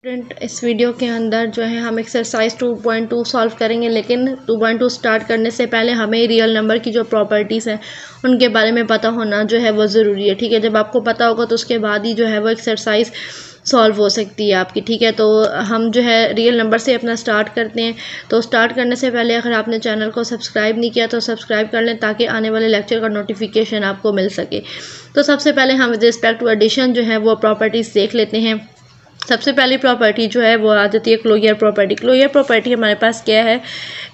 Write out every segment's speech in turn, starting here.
Student, इस video के अंदर जो है हम एक्सरसाइज 2.2 सॉल्व करेंगे, लेकिन 2.2 स्टार्ट करने से पहले हमें रियल नंबर की जो प्रॉपर्टीज़ हैं उनके बारे में पता होना जो है वो ज़रूरी है। ठीक है, जब आपको पता होगा तो उसके बाद ही जो है वो एक्सरसाइज सॉल्व हो सकती है आपकी। ठीक है, तो हम जो है रियल नंबर से अपना स्टार्ट करते हैं। तो स्टार्ट करने से पहले अगर आपने चैनल को सब्सक्राइब नहीं किया तो सब्सक्राइब कर लें ताकि आने वाले लेक्चर का नोटिफिकेशन आपको मिल सके। तो सबसे पहले हम विद रिस्पेक्ट टू एडिशन जो है वो प्रॉपर्टीज़ देख लेते हैं। सबसे पहली प्रॉपर्टी जो है वो आ जाती है क्लोजर प्रॉपर्टी। क्लोजर प्रॉपर्टी हमारे पास क्या है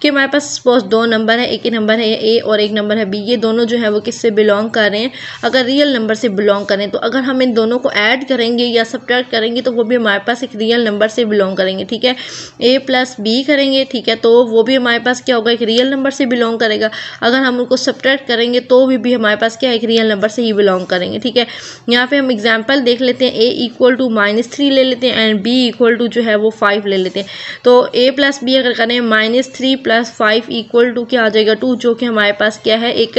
कि हमारे पास सपोज दो नंबर है, एक ही नंबर है ए और एक नंबर है बी। ये दोनों जो है वो किससे बिलोंग कर रहे हैं? अगर रियल नंबर से बिलोंग करें तो अगर हम इन दोनों को ऐड करेंगे या सब्ट्रैक्ट करेंगे तो वो भी हमारे पास एक रियल नंबर से बिलोंग करेंगे। ठीक है, ए प्लस बी करेंगे, ठीक है, तो वो भी हमारे पास क्या होगा, एक रियल नंबर से बिलोंग करेगा। अगर हम उनको सब्ट्रैक्ट करेंगे तो भी हमारे पास क्या है, एक रियल नंबर से ही बिलोंग करेंगे। ठीक है, यहाँ पे हम एग्जाम्पल देख लेते हैं। ए इक्वल टू -3 ले लेते हैं एंड बी इक्वल टू जो है वो 5 ले लेते हैं। तो a प्लस बी अगर करें -3 + 5 इक्वल टू क्या आ जाएगा 2, जो कि हमारे पास क्या है, एक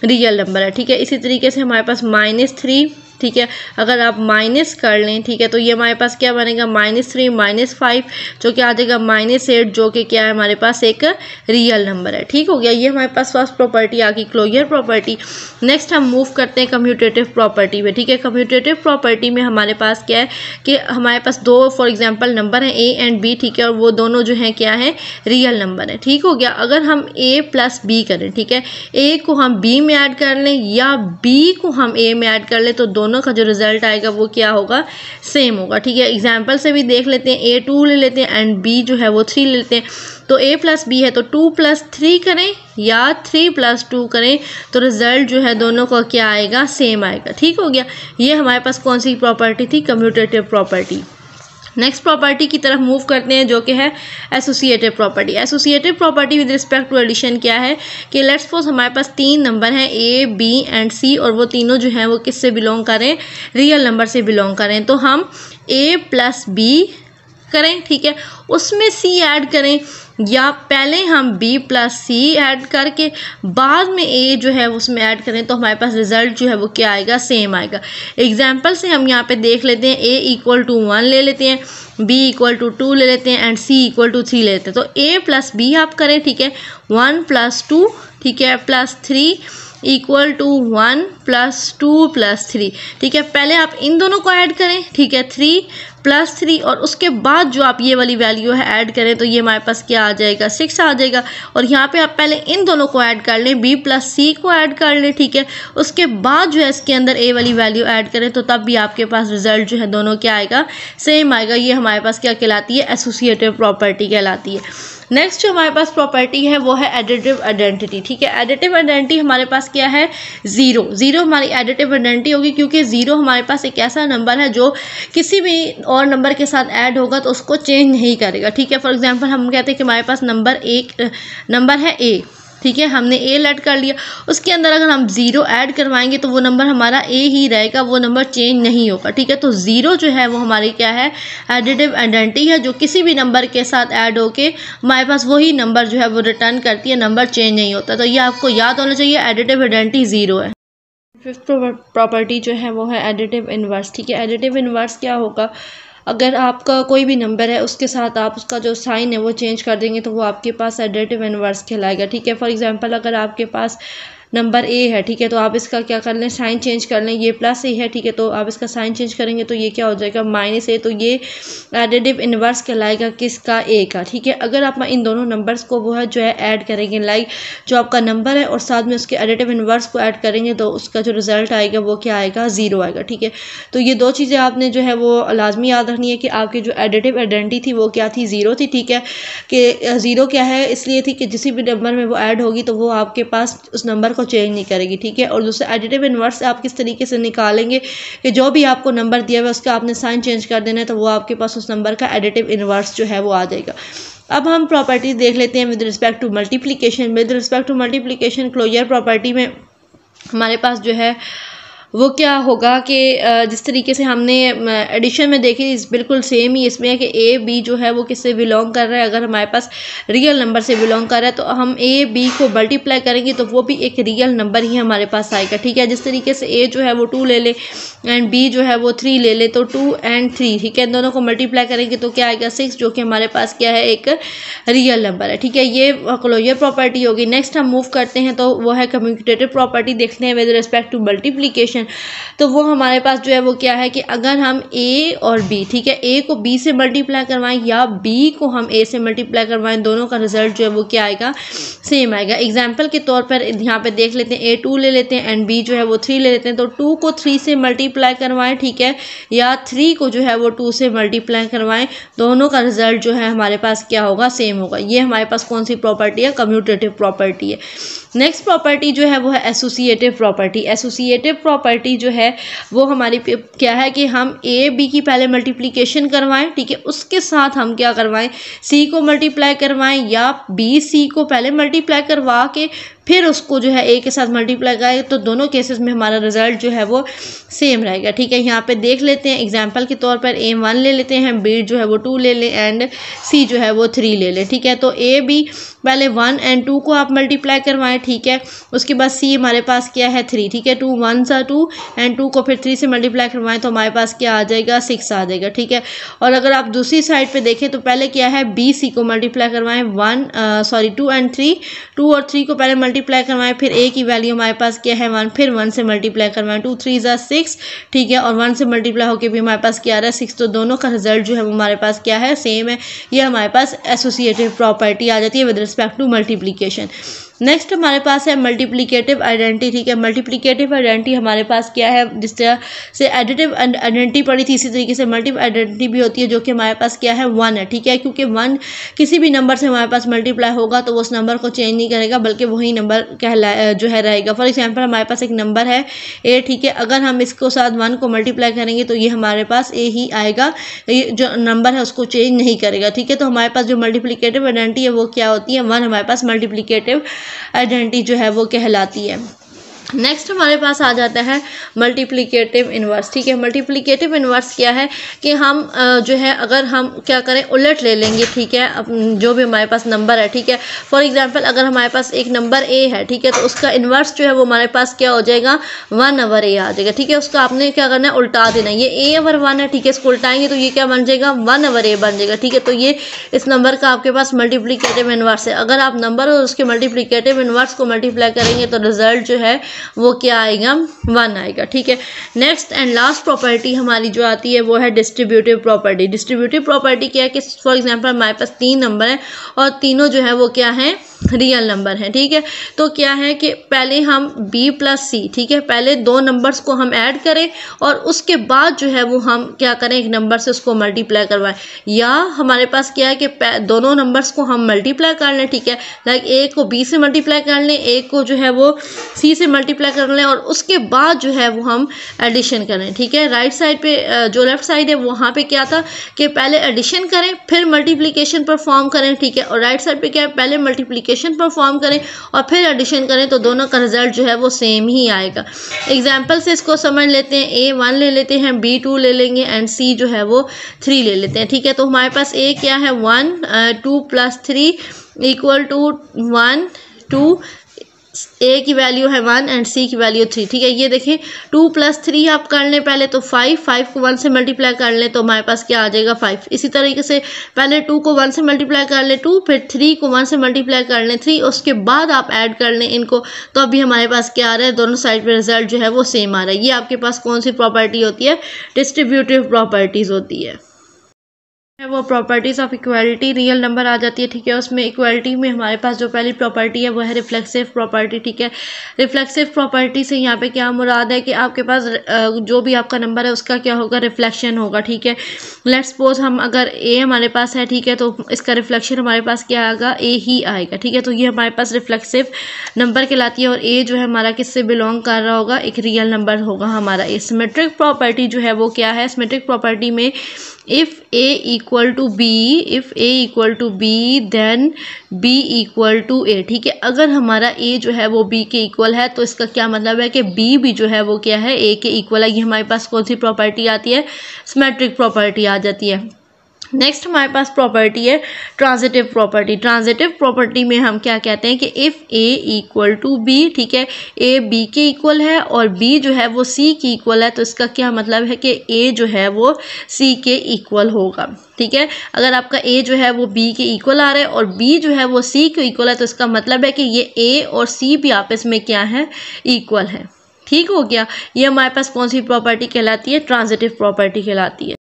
रियल नंबर है। ठीक है, इसी तरीके से हमारे पास -3, ठीक है, अगर आप माइनस कर लें, ठीक है, तो ये हमारे पास क्या बनेगा -3 - 5 जो कि आ जाएगा -8, जो कि क्या है हमारे पास एक रियल नंबर है। ठीक हो गया, ये हमारे पास फर्स्ट प्रॉपर्टी आ गई क्लोजर प्रॉपर्टी। नेक्स्ट हम मूव करते हैं कम्यूटेटिव प्रॉपर्टी में। ठीक है, कम्यूटेटिव प्रॉपर्टी में हमारे पास क्या है कि हमारे पास दो फॉर एग्जाम्पल नंबर हैं ए एंड बी, ठीक है, और वो दोनों जो हैं क्या है, रियल नंबर है। ठीक हो गया, अगर हम a प्लस बी करें, ठीक है, a को हम b में ऐड कर लें या b को हम a में ऐड कर लें तो दोनों का जो रिजल्ट आएगा वो क्या होगा, सेम होगा। ठीक है, एग्जाम्पल से भी देख लेते हैं। a 2 ले लेते हैं एंड b जो है वो 3 ले लेते हैं। तो a प्लस बी है तो 2 + 3 करें या 3 + 2 करें तो रिजल्ट जो है दोनों का क्या आएगा, सेम आएगा। ठीक हो गया, ये हमारे पास कौन सी प्रॉपर्टी थी, कम्यूटेटिव प्रॉपर्टी। नेक्स्ट प्रॉपर्टी की तरफ मूव करते हैं जो कि है associative property. Associative property with respect to addition क्या है कि लेट्स सपोज हमारे पास 3 नंबर हैं ए बी एंड सी और वो तीनों जो हैं वो किससे बिलोंग करें, रियल नंबर से बिलोंग करें। तो हम a प्लस बी करें, ठीक है, उसमें c ऐड करें या पहले हम b प्लस सी ऐड करके बाद में a जो है उसमें ऐड करें तो हमारे पास रिजल्ट जो है वो क्या आएगा, सेम आएगा। एग्जाम्पल से हम यहाँ पे देख लेते हैं। a इक्वल टू 1 ले लेते हैं, b इक्वल टू 2 ले लेते हैं एंड c इक्वल टू 3 ले लेते हैं। तो a प्लस बी आप करें, ठीक है, 1 + 2, ठीक है, प्लस 3 इक्वल टू 1 + 2 + 3। ठीक है, पहले आप इन दोनों को ऐड करें, ठीक है, 3 + 3 और उसके बाद जो आप ये वाली वैल्यू है ऐड करें तो ये हमारे पास क्या आ जाएगा, 6 आ जाएगा। और यहाँ पे आप पहले इन दोनों को ऐड कर लें, b प्लस सी को ऐड कर लें, ठीक है, उसके बाद जो है इसके अंदर a वाली वैल्यू ऐड करें तो तब भी आपके पास रिजल्ट जो है दोनों क्या आएगा, सेम आएगा। ये हमारे पास क्या कहलाती है, एसोसिएटिव प्रॉपर्टी कहलाती है। नेक्स्ट जो हमारे पास प्रॉपर्टी है वो है एडिटिव आइडेंटिटी। ठीक है, एडिटिव आइडेंटिटी हमारे पास क्या है, 0 हमारी एडिटिव आइडेंटिटी होगी क्योंकि 0 हमारे पास एक ऐसा नंबर है जो किसी भी और नंबर के साथ ऐड होगा तो उसको चेंज नहीं करेगा। ठीक है, फॉर एग्जांपल हम कहते हैं कि हमारे पास नंबर है a, ठीक है, हमने a ऐड कर लिया, उसके अंदर अगर हम 0 ऐड करवाएंगे तो वो नंबर हमारा a ही रहेगा, वो नंबर चेंज नहीं होगा। ठीक है, तो 0 जो है वो हमारी क्या है, एडिटिव आइडेंटिटी है जो किसी भी नंबर के साथ ऐड होके हमारे पास वही नंबर जो है वो रिटर्न करती है, नंबर चेंज नहीं होता। तो ये आपको याद होना चाहिए, एडिटिव आइडेंटिटी 0 है। फिफ्थ प्रॉपर्टी जो है वो है एडिटिव इनवर्स। ठीक है, एडिटिव इनवर्स क्या होगा, अगर आपका कोई भी नंबर है उसके साथ आप उसका जो साइन है वो चेंज कर देंगे तो वो आपके पास एडिटिव इनवर्स कहलाएगा। ठीक है, फॉर एग्जांपल अगर आपके पास नंबर a है, ठीक है, तो आप इसका क्या कर लें, साइन चेंज कर लें। ये प्लस a है, ठीक है, तो आप इसका साइन चेंज करेंगे तो ये क्या हो जाएगा, -a। तो ये एडिटिव इनवर्स कहलाएगा किसका, a का। ठीक है, अगर आप इन दोनों नंबर्स को वो है जो है ऐड करेंगे, लाइक जो आपका नंबर है और साथ में उसके एडिटिव इनवर्स को ऐड करेंगे तो उसका जो रिजल्ट आएगा वो क्या आएगा, 0 आएगा। ठीक है, तो ये दो चीज़ें आपने जो है वो लाजमी याद रखनी है कि आपकी जो एडिटिव आइडेंटिटी थी वो क्या थी, 0 थी। ठीक है, कि 0 क्या है इसलिए थी कि जिस भी नंबर में वो ऐड होगी तो वो आपके पास उस नंबर चेंज नहीं करेगी। ठीक है, और दूसरा एडिटिव इनवर्स आप किस तरीके से निकालेंगे कि जो भी आपको नंबर दिया हुआ है उसका आपने साइन चेंज कर देना है तो वो आपके पास उस नंबर का एडिटिव इनवर्स जो है वो आ जाएगा। अब हम प्रॉपर्टी देख लेते हैं with respect to multiplication. With respect to multiplication closure property में हमारे पास जो है वो क्या होगा कि जिस तरीके से हमने एडिशन में देखी बिल्कुल सेम ही इसमें है कि ए बी जो है वो किससे बिलोंग कर रहा है। अगर हमारे पास रियल नंबर से बिलोंग कर रहा है तो हम ए बी को मल्टीप्लाई करेंगे तो वो भी एक रियल नंबर ही हमारे पास आएगा, ठीक है। जिस तरीके से ए जो है वो 2 ले ले एंड बी जो है वो 3 ले ले तो 2 एंड 3, ठीक है, दोनों को मल्टीप्लाई करेंगे तो क्या आएगा 6, जो कि हमारे पास क्या है एक रियल नंबर है, ठीक है। ये क्लोजर प्रॉपर्टी होगी। नेक्स्ट हम मूव करते हैं तो वो है कम्यूटेटिव प्रॉपर्टी, देखते हैं विद रिस्पेक्ट टू मल्टीप्लिकेशन। तो वो हमारे पास जो है वो क्या है कि अगर हम ए और बी, ठीक है, ए को बी से मल्टीप्लाई करवाएं या बी को हम ए से मल्टीप्लाई करवाएं, दोनों का रिजल्ट जो है वो क्या आएगा सेम आएगा। एग्जाम्पल के तौर पर यहाँ पे देख लेते हैं, ए 2 ले लेते हैं एंड बी जो है वो 3 ले लेते हैं। तो 2 को 3 से मल्टीप्लाई करवाएं, ठीक है, या 3 को जो है वो 2 से मल्टीप्लाई करवाएं, दोनों का रिजल्ट जो है हमारे पास क्या होगा सेम होगा। ये हमारे पास कौन सी प्रॉपर्टी है, कम्यूटेटिव प्रॉपर्टी है। नेक्स्ट प्रॉपर्टी जो है वो है एसोसिएटिव प्रॉपर्टी। एसोसिएटिव प्रॉपर्टी जो है वो हमारी क्या है कि हम ए बी की पहले मल्टीप्लिकेशन करवाएं, ठीक है, उसके साथ हम क्या करवाएं सी को मल्टीप्लाई करवाएं या बी सी को पहले मल्टीप्लाई करवा के फिर उसको जो है ए के साथ मल्टीप्लाई करें, तो दोनों केसेस में हमारा रिजल्ट जो है वो सेम रहेगा, ठीक है। यहाँ पे देख लेते हैं एग्जांपल के तौर पर ए 1 ले लेते हैं, बी जो है वो 2 ले लें एंड सी जो है वो 3 ले लें, ठीक है। तो ए बी पहले 1 एंड 2 को आप मल्टीप्लाई करवाएं, ठीक है, उसके बाद सी हमारे पास क्या है 3, ठीक है, 2 1 सा 2 एंड 2 को फिर 3 से मल्टीप्लाई करवाएं तो हमारे पास क्या आ जाएगा 6 आ जाएगा, ठीक है। और अगर आप दूसरी साइड पे देखें तो पहले क्या है बी सी को मल्टीप्लाई करवाएं 2 एंड 3, 2 और 3 को पहले मल्टीप्लाई करवाएं, फिर ए की वैल्यू हमारे पास क्या है 1, फिर 1 से मल्टीप्लाई करवाएं, 2 3 ज़ा 6, ठीक है, और 1 से मल्टीप्लाई होकर भी हमारे पास क्या आ रहा है 6, तो दोनों का रिजल्ट जो है वो हमारे पास क्या है सेम है। ये हमारे पास एसोसिएटिव प्रॉपर्टी आ जाती है with respect to multiplication. Next हमारे पास है मल्टीप्लिकेटिव आइडेंटिटी, ठीक है। मल्टीप्लिकेटिव आइडेंटिटी हमारे पास क्या है, जिस तरह से एडिटिव आइडेंटिटी पड़ी थी इसी तरीके से मल्टीपल आइडेंटिटी भी होती है, जो कि हमारे पास क्या है 1 है, ठीक है, क्योंकि 1 किसी भी नंबर से हमारे पास मल्टीप्लाई होगा तो वो उस नंबर को चेंज नहीं करेगा बल्कि वही नंबर जो है रहेगा। फॉर एग्जाम्पल हमारे पास एक नंबर है ए, ठीक है, अगर हम इसको साथ 1 को मल्टीप्लाई करेंगे तो ये हमारे पास ए ही आएगा, ये जो नंबर है उसको चेंज नहीं करेगा, ठीक है। तो हमारे पास जो मल्टीप्लिकेटिव आइडेंटिटी है वो क्या होती है 1 हमारे पास मल्टीप्लिकेटिव आइडेंटिटी जो है वो कहलाती है। नेक्स्ट हमारे पास आ जाता है मल्टीप्लिकेटिव इन्वर्स, ठीक है। मल्टीप्लिकेटिव इन्वर्स क्या है कि हम जो है अगर हम क्या करें उलट ले लेंगे, ठीक है, जो भी हमारे पास नंबर है, ठीक है। फॉर एग्जांपल अगर हमारे पास एक नंबर ए है, ठीक है, तो उसका इन्वर्स जो है वो हमारे पास क्या हो जाएगा 1 ओवर ए आ जाएगा, ठीक है। उसका आपने क्या करना है उल्टा देना, ये ए ओवर 1 है, ठीक है, इसको उल्टाएंगे तो ये क्या बन जाएगा 1 ओवर ए बन जाएगा, ठीक है। तो ये इस नंबर का आपके पास मल्टीप्लिकेटिव इन्वर्स है। अगर आप नंबर और उसके मल्टीप्लिकेटिव इन्वर्स को मल्टीप्लाई करेंगे तो रिजल्ट जो है वो क्या आएगा 1 आएगा, ठीक है। नेक्स्ट एंड लास्ट प्रॉपर्टी हमारी जो आती है वो है डिस्ट्रीब्यूटिव प्रॉपर्टी। डिस्ट्रीब्यूटिव प्रॉपर्टी क्या है कि फॉर एग्जांपल हमारे पास 3 नंबर हैं और तीनों जो है वो क्या है रियल नंबर है, ठीक है। तो क्या है कि पहले हम b प्लस सी, ठीक है, पहले 2 नंबर्स को हम ऐड करें और उसके बाद जो है वो हम क्या करें एक नंबर से उसको मल्टीप्लाई करवाएं, या हमारे पास क्या है कि दोनों नंबर्स को हम मल्टीप्लाई कर लें, ठीक है, लाइक a को b से मल्टीप्लाई कर लें, a को जो है वो c से मल्टीप्लाई कर लें और उसके बाद जो है वो हम एडिशन करें, ठीक है। राइट साइड पे जो लेफ्ट साइड है वहाँ पे क्या था कि पहले एडिशन करें फिर मल्टीप्लिकेशन परफॉर्म करें, ठीक है, और राइट साइड पे क्या है पहले मल्टीप्लिकेशन परफॉर्म करें और फिर एडिशन करें, तो दोनों का रिजल्ट जो है वो सेम ही आएगा। एग्जाम्पल से इसको समझ लेते हैं, a 1 ले लेते हैं, b 2 ले लेंगे एंड c जो है वो 3 ले लेते हैं, ठीक है। तो हमारे पास a क्या है 1, 2 प्लस 3 इक्वल टू 1 2, a की वैल्यू है 1 एंड c की वैल्यू 3, ठीक है। ये देखें 2 प्लस 3 आप कर लें पहले तो 5 को 1 से मल्टीप्लाई कर लें तो हमारे पास क्या आ जाएगा 5। इसी तरीके से पहले 2 को 1 से मल्टीप्लाई कर लें 2, फिर 3 को 1 से मल्टीप्लाई कर लें 3, उसके बाद आप ऐड कर लें इनको, तो अभी हमारे पास क्या आ रहा है दोनों साइड पे रिजल्ट जो है वो सेम आ रहा है। ये आपके पास कौन सी प्रॉपर्टी होती है, डिस्ट्रीब्यूटिव प्रॉपर्टीज होती है। वो properties of equality real number आ जाती है, ठीक है। उसमें इक्वालिटी में हमारे पास जो पहली प्रॉपर्टी है वो है रिफ्लेक्सिव प्रॉपर्टी, ठीक है। रिफ्लेक्सिव प्रॉपर्टी से यहाँ पे क्या मुराद है कि आपके पास जो भी आपका नंबर है उसका क्या होगा रिफ्लेक्शन होगा, ठीक है। लेट्स सपोज हम अगर ए हमारे पास है, ठीक है, तो इसका रिफ्लेक्शन हमारे पास क्या आएगा ए ही आएगा, ठीक है। तो ये हमारे पास रिफ्लेक्सिव नंबर कहलाती है और ए जो है हमारा किससे बिलोंग कर रहा होगा एक रियल नंबर होगा हमारा। सिमेट्रिक प्रॉपर्टी जो है वो क्या है, सिमेट्रिक प्रॉपर्टी में if a equal to B then b equal to a, ठीक है। अगर हमारा a जो है वो b के इक्वल है तो इसका क्या मतलब है कि b भी जो है वो क्या है a के इक्वल है। ये हमारे पास कौन सी प्रॉपर्टी आती है, सिमेट्रिक प्रॉपर्टी आ जाती है। नेक्स्ट हमारे पास प्रॉपर्टी है ट्रांजिटिव प्रॉपर्टी। ट्रांजिटिव प्रॉपर्टी में हम क्या कहते हैं कि if a equal to B, ठीक है, a b के इक्वल है और b जो है वो c के इक्वल है, तो इसका क्या मतलब है कि a जो है वो c के इक्वल होगा, ठीक है। अगर आपका a जो है वो b के इक्वल आ रहा है और b जो है वो c के इक्वल है, तो इसका मतलब है कि ये a और c भी आपस में क्या है, इक्वल है, ठीक हो गया। ये हमारे पास कौन सी प्रॉपर्टी कहलाती है, ट्रांजिटिव प्रॉपर्टी कहलाती है।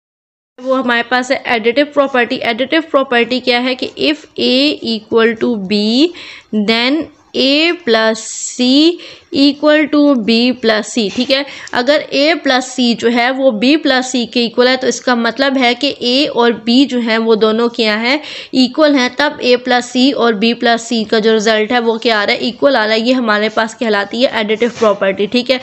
वो हमारे पास है एडिटिव प्रॉपर्टी। एडिटिव प्रॉपर्टी क्या है कि if a equal to B then a plus c equal to B plus c, ठीक है। अगर a प्लस सी जो है वो b प्लस सी के इक्वल है, तो इसका मतलब है कि a और b जो है वो दोनों क्या है, इक्वल हैं। तब a प्लस सी और b प्लस सी का जो रिजल्ट है वो क्या आ रहा है, इक्वल आ रहा है। ये हमारे पास कहलाती है एडिटिव प्रॉपर्टी, ठीक है।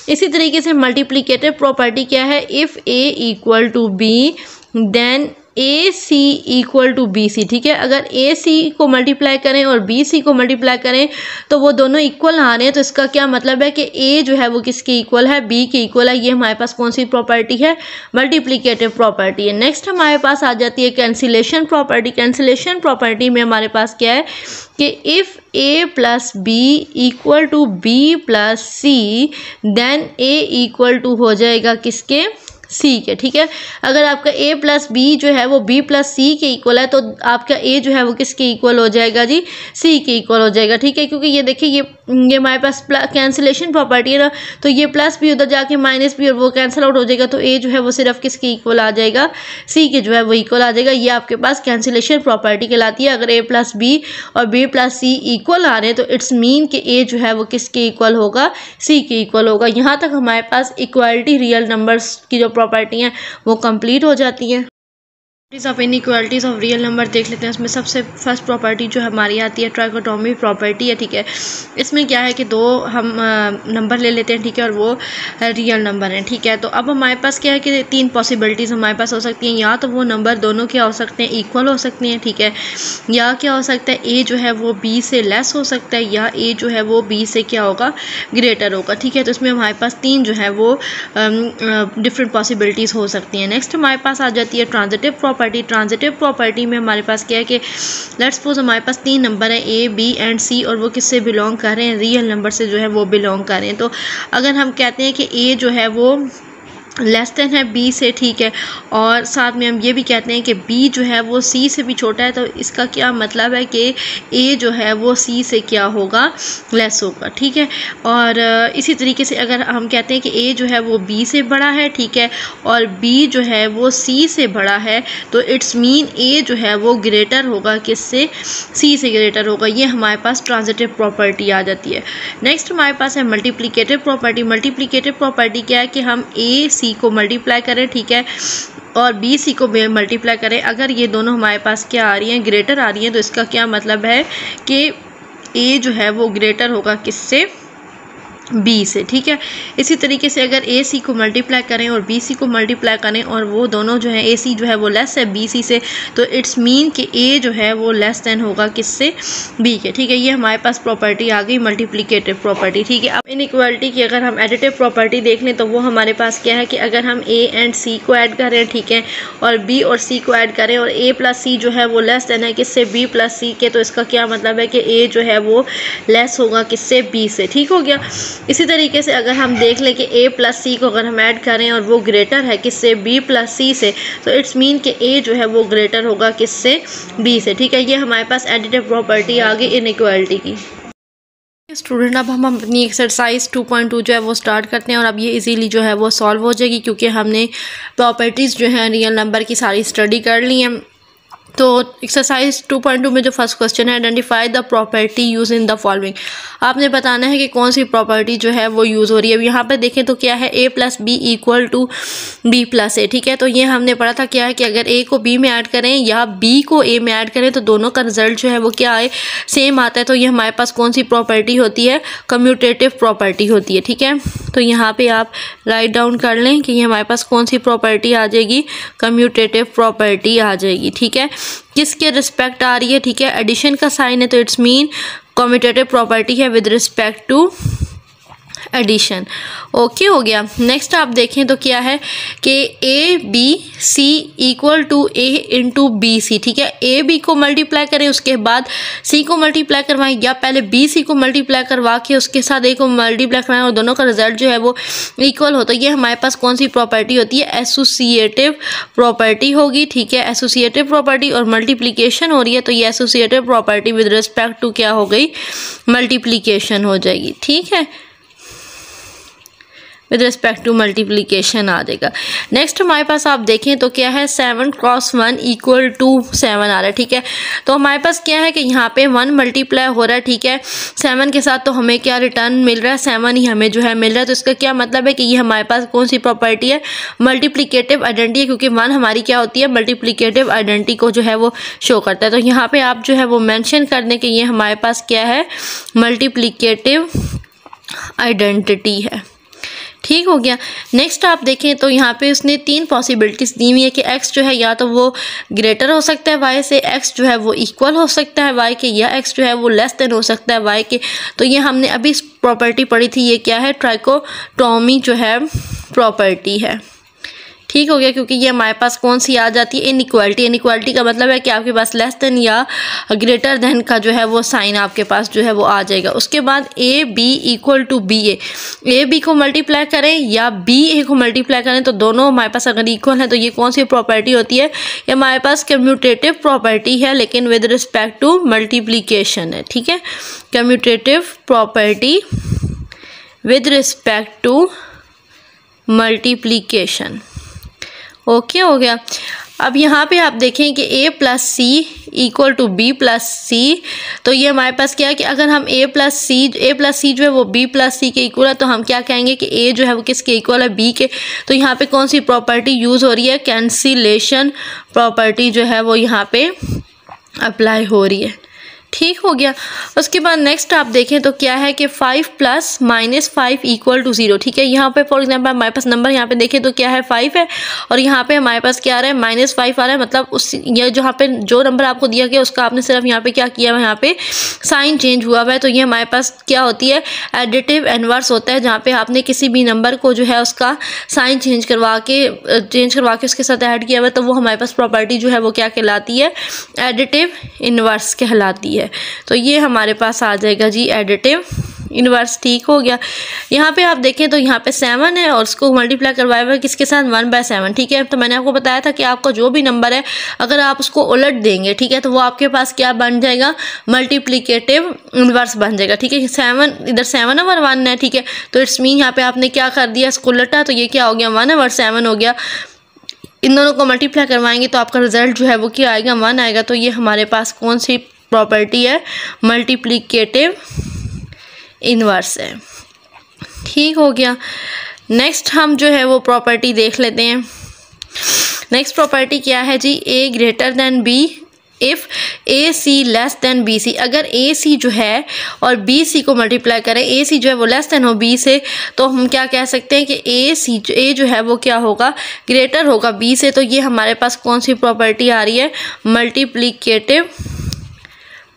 इसी तरीके से मल्टीप्लिकेटिव प्रॉपर्टी क्या है, if a equal to B then A C equal to B C, ठीक है। अगर ए सी को मल्टीप्लाई करें और बी सी को मल्टीप्लाई करें तो वो दोनों इक्वल आ रहे हैं, तो इसका क्या मतलब है कि ए जो है वो किसके इक्वल है, बी के इक्वल है। ये हमारे पास कौन सी प्रॉपर्टी है, मल्टीप्लिकेटिव प्रॉपर्टी है। नेक्स्ट हमारे पास आ जाती है कैंसिलेशन प्रॉपर्टी। कैंसिलेशन प्रॉपर्टी में हमारे पास क्या है कि if A plus B equal to B plus C then A equal to हो जाएगा किसके, सी के, ठीक है। अगर आपका a प्लस बी जो है वो b प्लस सी के इक्वल है, तो आपका a जो है वो किसके इक्वल हो जाएगा जी, c के इक्वल हो जाएगा, ठीक है। क्योंकि ये देखिए ये हमारे पास कैंसिलेशन प्रॉपर्टी है ना, तो ये प्लस भी उधर जाके माइनस भी और वो कैंसिल आउट हो जाएगा, तो a जो है वो सिर्फ किसके इक्वल आ जाएगा, c के जो है वो इक्वल आ जाएगा। ये आपके पास कैंसिलेशन प्रॉपर्टी कहलाती है। अगर a प्लस बी और b प्लस सी इक्वल आ रहे हैं, तो इट्स मीन कि a जो है वो किसके इक्वल होगा, c के इक्वल होगा। यहाँ तक हमारे पास इक्वालिटी रियल नंबर्स की जो प्रॉपर्टी हैं वो कंप्लीट हो जाती हैं। Of inequalities of real number देख लेते हैं। उसमें सबसे फर्स्ट प्रॉपर्टी जो हमारी आती है ट्राइकोटोमी प्रॉपर्टी है, ठीक है। इसमें क्या है कि दो हम नंबर ले लेते हैं, ठीक है, और वो रियल नंबर हैं, ठीक है। तो अब हमारे पास क्या है कि तीन पॉसिबिलिटीज़ हमारे पास हो सकती हैं। या तो वो नंबर दोनों क्या हो सकते हैं, इक्वल हो सकते हैं, ठीक है। या क्या हो सकता है, ए जो है वो बी से लेस हो सकता है, या ए जो है वो बी से क्या होगा, ग्रेटर होगा, ठीक है। तो इसमें हमारे पास तीन जो है वो डिफरेंट पॉसिबिलिटीज़ हो सकती हैं। नेक्स्ट हमारे पास आ जाती है ट्रांजिटिव प्रॉपर्टी। ट्रांजिटिव प्रॉपर्टी में हमारे पास क्या है कि लेट्स सपोज हमारे पास तीन नंबर हैं ए बी एंड सी, और वो किससे बिलोंग कर रहे हैं, रियल नंबर से जो है वो बिलोंग कर रहे हैं। तो अगर हम कहते हैं कि ए जो है वो लेस देन है बी से, ठीक है, और साथ में हम ये भी कहते हैं कि बी जो है वो सी से भी छोटा है, तो इसका क्या मतलब है कि ए जो है वो सी से क्या होगा, लेस होगा, ठीक है। और इसी तरीके से अगर हम कहते हैं कि ए जो है वो बी से बड़ा है, ठीक है, और बी जो है वो सी से बड़ा है, तो इट्स मीन ए जो है वो ग्रेटर होगा किससे, सी से ग्रेटर होगा। ये हमारे पास ट्रांजिटिव प्रॉपर्टी आ जाती है। नेक्स्ट हमारे पास है मल्टीप्लिकेटिव प्रॉपर्टी। मल्टीप्लिकेटिव प्रॉपर्टी क्या है कि हम ए सी को मल्टीप्लाई करें, ठीक है, और बी सी को मल्टीप्लाई करें। अगर ये दोनों हमारे पास क्या आ रही हैं, ग्रेटर आ रही हैं, तो इसका क्या मतलब है कि ए जो है वो ग्रेटर होगा किससे, बी से, ठीक है। इसी तरीके से अगर ए सी को मल्टीप्लाई करें और बी सी को मल्टीप्लाई करें और वो दोनों जो है ए सी जो है वो लेस है बी सी से, तो इट्स मीन कि ए जो है वो लेस देन होगा किससे, बी के, ठीक है। ये हमारे पास प्रॉपर्टी आ गई मल्टीप्लिकेटिव प्रॉपर्टी, ठीक है। अब इनइक्वालिटी की अगर हम एडिटिव प्रॉपर्टी देख लें तो वो हमारे पास क्या है कि अगर हम ए एंड सी को ऐड करें, ठीक है, और बी और सी को ऐड करें और ए प्लस सी जो है वो लेस देन है किससे, बी प्लस सी के, तो इसका क्या मतलब है कि ए जो है वो लेस होगा किससे, बी से, ठीक हो गया। इसी तरीके से अगर हम देख लें कि a प्लस सी को अगर हम ऐड करें और वो ग्रेटर है किससे, b प्लस सी से, तो इट्स मीन कि a जो है वो ग्रेटर होगा किससे, b से, ठीक है। ये हमारे पास एडिटिव प्रॉपर्टी आ गई इनइक्वालिटी की। स्टूडेंट अब हम अपनी एक्सरसाइज 2.2 जो है वो स्टार्ट करते हैं और अब ये इजीली जो है वो सॉल्व हो जाएगी, क्योंकि हमने प्रॉपर्टीज़ जो है रियल नंबर की सारी स्टडी कर ली हैं। तो एक्सरसाइज 2.2 में जो फर्स्ट क्वेश्चन है, identify the property use in the following. आपने बताना है कि कौन सी प्रॉपर्टी जो है वो यूज़ हो रही है। अब यहाँ पे देखें तो क्या है, a plus B equal to B plus a, ठीक है। तो ये हमने पढ़ा था क्या है कि अगर a को b में ऐड करें या b को a में ऐड करें तो दोनों का रिजल्ट जो है वो क्या आए, सेम आता है। तो ये हमारे पास कौन सी प्रॉपर्टी होती है, कम्यूटेटिव प्रॉपर्टी होती है, ठीक है। तो यहाँ पे आप राइट डाउन कर लें कि ये हमारे पास कौन सी प्रॉपर्टी आ जाएगी, कम्यूटेटिव प्रॉपर्टी आ जाएगी, ठीक है। किसके रिस्पेक्ट आ रही है, ठीक है, एडिशन का साइन है तो इट्स मीन कम्यूटेटिव प्रॉपर्टी है with respect to addition. Okay हो गया। नेक्स्ट आप देखें तो क्या है कि A B C equal to A into B C, ठीक है। ए बी को मल्टीप्लाई करें, उसके बाद सी को मल्टीप्लाई करवाएं, या पहले बी सी को मल्टीप्लाई करवा के उसके साथ ए को मल्टीप्लाई करवाएं और दोनों का रिजल्ट जो है वो इक्वल हो। तो ये हमारे पास कौन सी प्रॉपर्टी होती है, एसोसिएटिव प्रॉपर्टी होगी, ठीक है। एसोसिएटिव प्रॉपर्टी और मल्टीप्लीकेशन हो रही है तो ये associative property with respect to क्या हो गई, मल्टीप्लीकेशन हो जाएगी, ठीक है। विद रिस्पेक्ट टू मल्टीप्लीकेशन आ जाएगा। नेक्स्ट हमारे पास आप देखें तो क्या है, 7 क्रॉस 1 इक्वल टू 7 आ रहा है, ठीक है। तो हमारे पास क्या है कि यहाँ पे 1 मल्टीप्लाई हो रहा है, ठीक है, 7 के साथ। तो हमें क्या रिटर्न मिल रहा है, 7 ही हमें जो है मिल रहा है। तो इसका क्या मतलब है कि ये हमारे पास कौन सी प्रॉपर्टी है, मल्टीप्लीकेटिव आइडेंटिटी है, क्योंकि 1 हमारी क्या होती है, मल्टीप्लीकेटिव आइडेंटिटी को जो है वो शो करता है। तो यहाँ पे आप जो है वो मेंशन कर दें कि ये हमारे पास क्या है, मल्टीप्लीकेटिव आइडेंटिटी है, ठीक हो गया। नेक्स्ट आप देखें तो यहाँ पे उसने 3 पॉसिबिलिटीज़ दी हुई है कि x जो है या तो वो ग्रेटर हो सकता है y से, x जो है वो इक्वल हो सकता है y के, या x जो है वो लेस देन हो सकता है y के। तो ये हमने अभी इस प्रॉपर्टी पढ़ी थी, ये क्या है, ट्राइकोटोमी जो है प्रॉपर्टी है, ठीक हो गया। क्योंकि ये हमारे पास कौन सी आ जाती है, इनइक्वालिटी। इनइक्वालिटी का मतलब है कि आपके पास लेस देन या ग्रेटर देन का जो है वो साइन आपके पास जो है वो आ जाएगा। उसके बाद A B equal to B A B को मल्टीप्लाई करें या बी ए को मल्टीप्लाई करें तो दोनों हमारे पास अगर इक्वल है तो ये कौन सी प्रॉपर्टी होती है, ये हमारे पास कम्यूटेटिव प्रॉपर्टी है, लेकिन विद रिस्पेक्ट टू मल्टीप्लीकेशन है, ठीक है। Commutative property with respect to multiplication, okay हो गया। अब यहाँ पे आप देखें कि a plus c equal to B plus c. तो ये हमारे पास क्या है कि अगर हम a प्लस सी जो है वो b प्लस सी के इक्वल है तो हम क्या कहेंगे कि a जो है वो किसके इक्वल है, b के। तो यहाँ पे कौन सी प्रॉपर्टी यूज़ हो रही है, कैंसिलेशन प्रॉपर्टी जो है वो यहाँ पे अप्लाई हो रही है, ठीक हो गया। उसके बाद नेक्स्ट आप देखें तो क्या है कि 5 प्लस माइनस 5 इक्वल टू 0, ठीक है। यहाँ पे फॉर एग्जांपल हमारे पास नंबर यहाँ पे देखें तो क्या है, 5 है, और यहाँ पे हमारे पास क्या आ रहा है, -5 आ रहा है। मतलब उस ये जहाँ पे जो नंबर आपको दिया गया उसका आपने सिर्फ यहाँ पे क्या किया है, यहाँ पे साइन चेंज हुआ हुआ है। तो ये हमारे पास क्या होती है, एडिटिव इनवर्स होता है, जहाँ पे आपने किसी भी नंबर को जो है उसका साइन चेंज करवा के उसके साथ ऐड किया हुआ है, तो वो हमारे पास प्रॉपर्टी जो है वो क्या कहलाती है, एडिटिव इनवर्स कहलाती है। तो ये हमारे पास आ जाएगा जी एडिटिव इनवर्स, ठीक हो गया। यहाँ पे आप देखें तो यहाँ पे 7 है और उसको मल्टीप्लाई करवाया हुआ है किसके साथ, 1/7, ठीक है। तो मैंने आपको बताया था कि आपका जो भी नंबर है अगर आप उसको उलट देंगे, ठीक है, तो वो आपके पास क्या बन जाएगा, मल्टीप्लिकेटिव इनवर्स बन जाएगा, ठीक है। 7 इधर 7/1 है, ठीक है, तो इट्स मीन यहाँ पे आपने क्या कर दिया, इसको उलटा, तो ये क्या हो गया, 1/7 हो गया। इन दोनों को मल्टीप्लाई करवाएंगे तो आपका रिजल्ट जो है वो क्या आएगा, 1 आएगा। तो ये हमारे पास कौन सी प्रॉपर्टी है, मल्टीप्लिकेटिव इनवर्स है, ठीक हो गया। नेक्स्ट हम जो है वो प्रॉपर्टी देख लेते हैं। नेक्स्ट प्रॉपर्टी क्या है जी, a greater than b if a c less than b c. अगर ए सी जो है और बी सी को मल्टीप्लाई करें, ए सी जो है वो लेस देन हो बी से, तो हम क्या कह सकते हैं कि ए जो है वो क्या होगा, ग्रेटर होगा बी से। तो ये हमारे पास कौन सी प्रॉपर्टी आ रही है, मल्टीप्लिकेटिव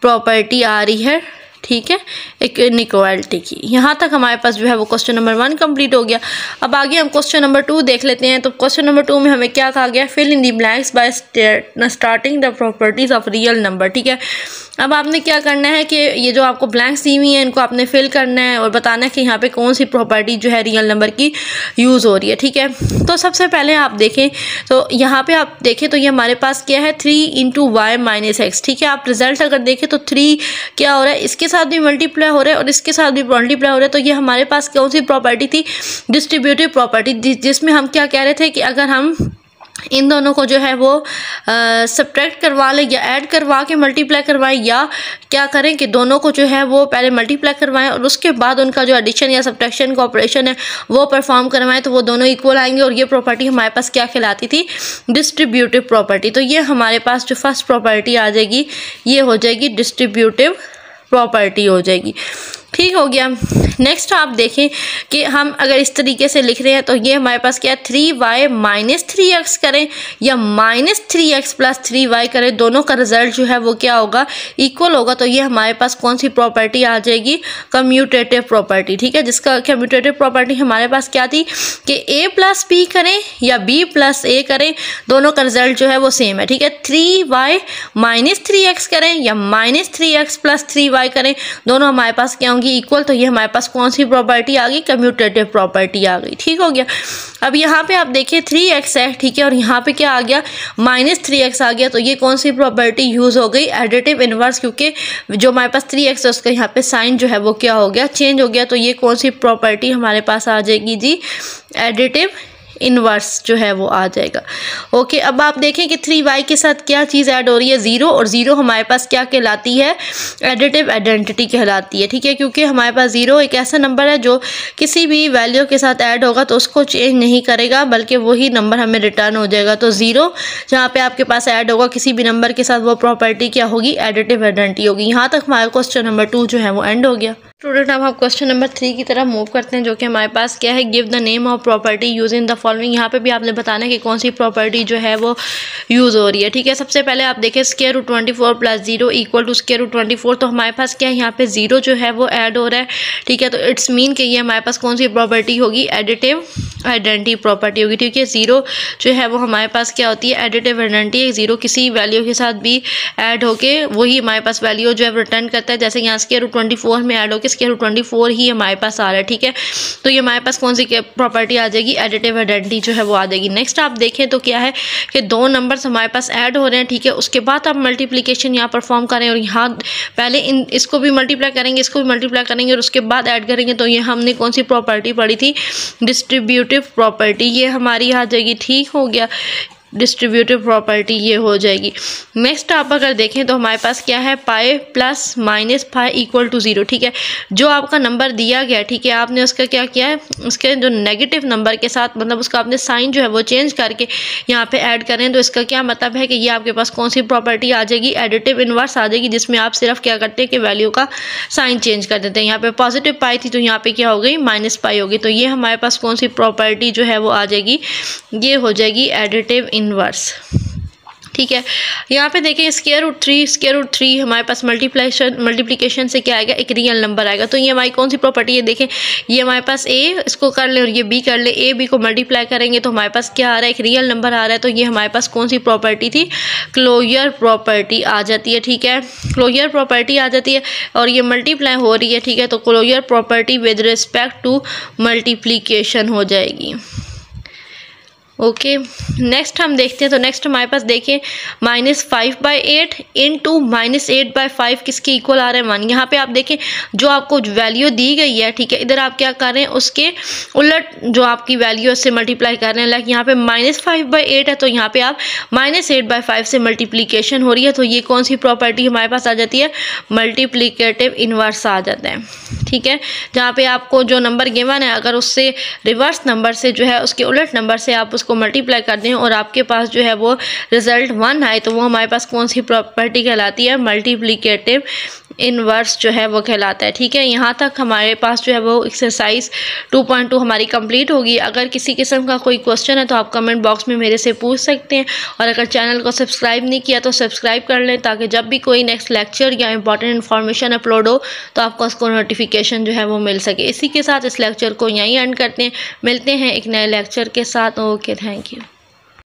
प्रॉपर्टी आ रही है, ठीक है, एक इनइक्वालिटी की। यहाँ तक हमारे पास जो है वो क्वेश्चन नंबर 1 कंप्लीट हो गया। अब आगे हम क्वेश्चन नंबर 2 देख लेते हैं। तो क्वेश्चन नंबर 2 में हमें क्या कहा गया, fill in the blanks by starting the properties of real number, ठीक है। अब आपने क्या करना है कि ये जो आपको ब्लैंक्स दी हुई है इनको आपने फिल करना है और बताना है कि यहाँ पे कौन सी प्रॉपर्टी जो है रियल नंबर की यूज़ हो रही है, ठीक है। तो सबसे पहले आप देखें तो यहाँ पे आप देखें तो ये हमारे पास क्या है, 3 × y - x, ठीक है। आप रिजल्ट अगर देखें तो 3 क्या हो रहा है, इसके साथ भी मल्टीप्लाई हो रहा है और इसके साथ भी मल्टीप्लाई हो रहा है। तो ये हमारे पास कौन सी प्रॉपर्टी थी, डिस्ट्रीब्यूटिव प्रॉपर्टी, जिसमें हम क्या कह रहे थे कि अगर हम इन दोनों को जो है वो सब्ट्रैक्ट करवा लें या ऐड करवा के मल्टीप्लाई करवाएं, या क्या करें कि दोनों को जो है वो पहले मल्टीप्लाई करवाएं और उसके बाद उनका जो एडिशन या सब्ट्रैक्शन का ऑपरेशन है वो परफॉर्म करवाएं, तो वो दोनों इक्वल आएंगे। और ये प्रॉपर्टी हमारे पास क्या कहलाती थी? Distributive property. तो ये हमारे पास जो फर्स्ट प्रॉपर्टी आ जाएगी ये हो जाएगी डिस्ट्रीब्यूटिव प्रॉपर्टी हो जाएगी। ठीक हो गया। नेक्स्ट आप देखें कि हम अगर इस तरीके से लिख रहे हैं तो ये हमारे पास क्या है, 3y माइनस 3x करें या माइनस 3x प्लस 3y करें, दोनों का रिजल्ट जो है वो क्या होगा? इक्वल होगा। तो ये हमारे पास कौन सी प्रॉपर्टी आ जाएगी? Commutative property. ठीक है, जिसका कम्यूटेटिव प्रॉपर्टी हमारे पास क्या थी कि a प्लस b करें या b प्लस a करें, दोनों का रिजल्ट जो है वो सेम है। ठीक है, 3y माइनस 3x करें या माइनस 3x प्लस 3y करें, दोनों हमारे पास क्या होंगी? इक्वल। तो ये हमारे पास कौन सी प्रॉपर्टी आ गई? कम्यूटेटिव प्रॉपर्टी आ गई। ठीक हो गया। अब यहाँ पे आप देखिए 3x है, ठीक है, और यहाँ पे क्या आ गया? माइनस 3x आ गया। तो ये कौन सी प्रॉपर्टी यूज हो गई? एडिटिव इनवर्स, क्योंकि जो हमारे पास 3x है उसका यहाँ पे साइन जो है वो क्या हो गया? चेंज हो गया। तो ये कौन सी प्रॉपर्टी हमारे पास आ जाएगी जी? एडिटिव इनवर्स जो है वो आ जाएगा। ओके, अब आप देखें कि 3y के साथ क्या चीज़ ऐड हो रही है? 0, और 0 हमारे पास क्या कहलाती है? एडिटिव आइडेंटिटी कहलाती है। ठीक है, क्योंकि हमारे पास 0 एक ऐसा नंबर है जो किसी भी वैल्यू के साथ ऐड होगा तो उसको चेंज नहीं करेगा, बल्कि वही नंबर हमें रिटर्न हो जाएगा। तो 0 जहाँ पे आपके पास ऐड होगा किसी भी नंबर के साथ, वो प्रॉपर्टी क्या होगी? एडिटिव आइडेंटिटी होगी। यहाँ तक हमारा क्वेश्चन नंबर 2 जो है वो एंड हो गया। स्टूडेंट, अब हम क्वेश्चन नंबर 3 की तरफ मूव करते हैं, जो कि हमारे पास क्या है? Give the name of property use in the following. यहाँ पे भी आपने बताना है कि कौन सी प्रॉपर्टी जो है वो यूज़ हो रही है। ठीक है, सबसे पहले आप देखें square root 24 plus 0 equal to square root 24। तो हमारे पास क्या है? यहाँ पे 0 जो है वो ऐड हो रहा है। ठीक है, तो इट्स मीन कि ये हमारे पास कौन सी प्रॉपर्टी होगी? एडिटिव आइडेंटिटी प्रॉपर्टी होगी। ठीक है, 0 जो है वो हमारे पास क्या होती है? Additive identity. 0 किसी वैल्यू के साथ भी ऐड होके वही हमारे पास वैल्यू जो है रिटर्न करता है। जैसे यहाँ स्क्वायर रूट 24 में ऐड होकर स्क्वायर रूट 24 ही हमारे पास आ रहा है। ठीक है, तो ये हमारे पास कौन सी प्रॉपर्टी आ जाएगी? एडिटिव आइडेंटिटी जो है वो आ जाएगी। नेक्स्ट आप देखें तो क्या है कि दो नंबर्स हमारे पास ऐड हो रहे हैं। ठीक है, उसके बाद आप मल्टीप्लिकेशन यहाँ परफॉर्म करें और यहाँ पहले इसको भी मल्टीप्लाई करेंगे, इसको भी मल्टीप्लाई करेंगे और उसके बाद ऐड करेंगे। तो ये हमने कौन सी प्रॉपर्टी पढ़ी थी? Distributive property. ये हमारी आ जाएगी। ठीक हो गया, डिस्ट्रीब्यूटिव प्रॉपर्टी ये हो जाएगी। नेक्स्ट आप अगर देखें तो हमारे पास क्या है? Pi plus minus pi equal to 0। ठीक है, जो आपका नंबर दिया गया, ठीक है, आपने उसका क्या किया है? उसके जो नेगेटिव नंबर के साथ, मतलब उसका आपने साइन जो है वो चेंज करके यहाँ पे ऐड करें। तो इसका क्या मतलब है कि ये आपके पास कौन सी प्रॉपर्टी आ जाएगी? एडिटिव इनवर्स आ जाएगी, जिसमें आप सिर्फ क्या करते हैं कि वैल्यू का साइन चेंज कर देते हैं। यहाँ पे पॉजिटिव पाई थी तो यहाँ पे क्या हो गई? माइनस पाई होगी। तो ये हमारे पास कौन सी प्रॉपर्टी जो है वो आ जाएगी? ये हो जाएगी एडिटिव इनवर्स। ठीक है, यहाँ पे देखिए स्क्वायर रूट 3 हमारे पास मल्टीप्लिकेशन से क्या आएगा? एक रियल नंबर आएगा। तो ये हमारी कौन सी प्रॉपर्टी है? देखें, ये हमारे पास ए, इसको कर ले और ये बी कर ले, ए बी को मल्टीप्लाई करेंगे तो हमारे पास क्या आ रहा है? एक रियल नंबर आ रहा है। तो ये हमारे पास कौन सी प्रॉपर्टी थी? क्लोजर प्रॉपर्टी आ जाती है। ठीक है, क्लोजर प्रॉपर्टी आ जाती है और ये मल्टीप्लाई हो रही है। ठीक है, तो closure property with respect to multiplication हो जाएगी। ओके, नेक्स्ट हम देखते हैं। तो नेक्स्ट हमारे पास देखिए -5/8 इंटू -8/5 किसके इक्वल आ रहा है? 1। यहाँ पे आप देखें जो आपको वैल्यू दी गई है, ठीक है, इधर आप क्या कर रहे हैं? उसके उलट जो आपकी वैल्यू है उससे मल्टीप्लाई कर रहे हैं। लाइक यहाँ पे -5/8 है तो यहाँ पे आप -8/5 से मल्टीप्लीकेशन हो रही है। तो ये कौन सी प्रॉपर्टी हमारे पास आ जाती है? मल्टीप्लीकेटिव इन्वर्स आ जाता है। ठीक है, जहाँ पे आपको जो नंबर गिवन है अगर उससे रिवर्स नंबर से जो है उसके उलट नंबर से आप को मल्टीप्लाई कर दें और आपके पास जो है वो रिजल्ट 1 आए, तो वो हमारे पास कौन सी प्रॉपर्टी कहलाती है? मल्टीप्लिकेटिव इनवर्स जो है वो कहलाता है। ठीक है, यहाँ तक हमारे पास जो है वो एक्सरसाइज 2.2 हमारी कंप्लीट होगी। अगर किसी किस्म का कोई क्वेश्चन है तो आप कमेंट बॉक्स में मेरे से पूछ सकते हैं, और अगर चैनल को सब्सक्राइब नहीं किया तो सब्सक्राइब कर लें, ताकि जब भी कोई नेक्स्ट लेक्चर या इंपॉर्टेंट इन्फॉर्मेशन अपलोड हो तो आपको उसको नोटिफिकेशन जो है वो मिल सके। इसी के साथ इस लेक्चर को यहीं एंड करते हैं, मिलते हैं एक नए लेक्चर के साथ। Okay, thank you.